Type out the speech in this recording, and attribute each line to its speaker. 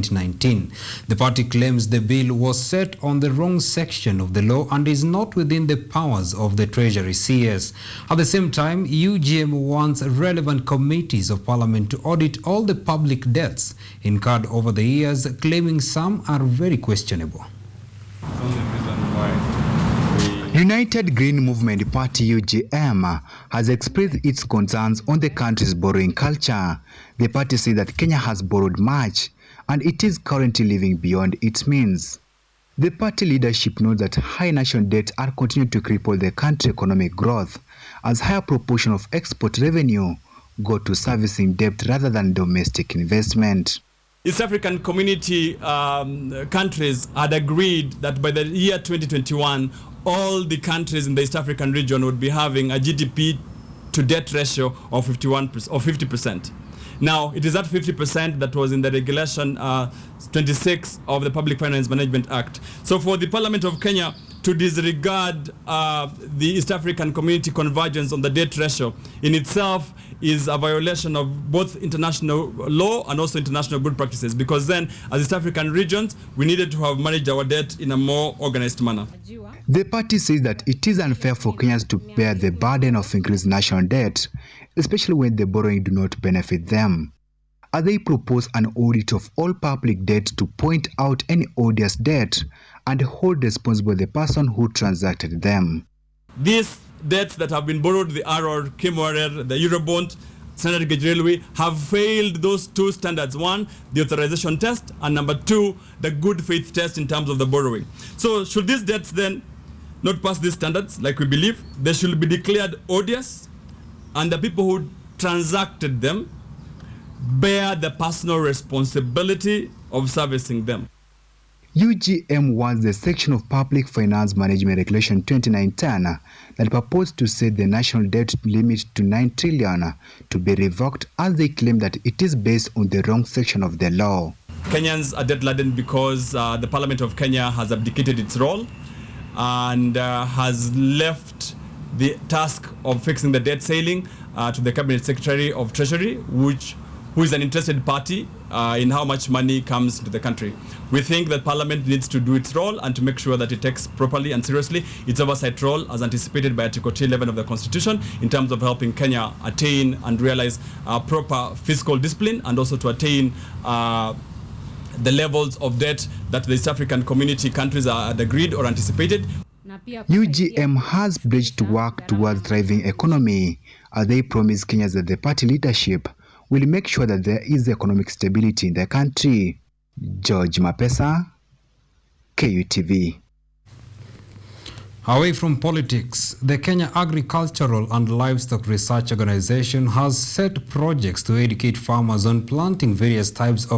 Speaker 1: 2019. The party claims the bill was set on the wrong section of the law and is not within the powers of the Treasury CS. At the same time, UGM wants relevant committees of Parliament to audit all the public debts incurred over the years, claiming some are very questionable.
Speaker 2: United Green Movement Party UGM has expressed its concerns on the country's borrowing culture. The party says that Kenya has borrowed much and it is currently living beyond its means. The party leadership notes that high national debt are continuing to cripple the country's economic growth as higher proportion of export revenue go to servicing debt rather than domestic investment.
Speaker 3: East African community countries had agreed that by the year 2021, all the countries in the East African region would be having a GDP to debt ratio of 50%. Now, it is that 50% that was in the regulation 26 of the Public Finance Management Act. So for the Parliament of Kenya to disregard the East African community convergence on the debt ratio in itself is a violation of both international law and also international good practices, because then as East African regions, we needed to have managed our debt in a more organized manner.
Speaker 2: The party says that it is unfair for Kenyans to bear the burden of increased national debt, especially when the borrowing do not benefit them. As they propose an audit of all public debt to point out any odious debt and hold responsible the person who transacted them.
Speaker 3: These debts that have been borrowed, the RR, Kimwarer, the Eurobond, Standard Gauge Railway, have failed those two standards. One, the authorization test, and number two, the good faith test in terms of the borrowing. So should these debts then not pass these standards, like we believe, they should be declared odious, and the people who transacted them bear the personal responsibility of servicing them.
Speaker 2: UGM wants the section of Public Finance Management Regulation 2019 that proposed to set the national debt limit to 9 trillion to be revoked, as they claim that it is based on the wrong section of the law.
Speaker 3: Kenyans are debt-laden because the Parliament of Kenya has abdicated its role and has left the task of fixing the debt ceiling to the Cabinet Secretary of Treasury, who is an interested party in how much money comes to the country. We think that Parliament needs to do its role and to make sure that it takes properly and seriously its oversight role as anticipated by Article 11 of the Constitution in terms of helping Kenya attain and realize proper fiscal discipline, and also to attain the levels of debt that the East African community countries had agreed or anticipated.
Speaker 2: UGM has pledged to work towards thriving economy, as they promise Kenyans that the party leadership will make sure that there is economic stability in the country. George Mapesa, KUTV.
Speaker 1: Away from politics, the Kenya Agricultural and Livestock Research Organization has set projects to educate farmers on planting various types of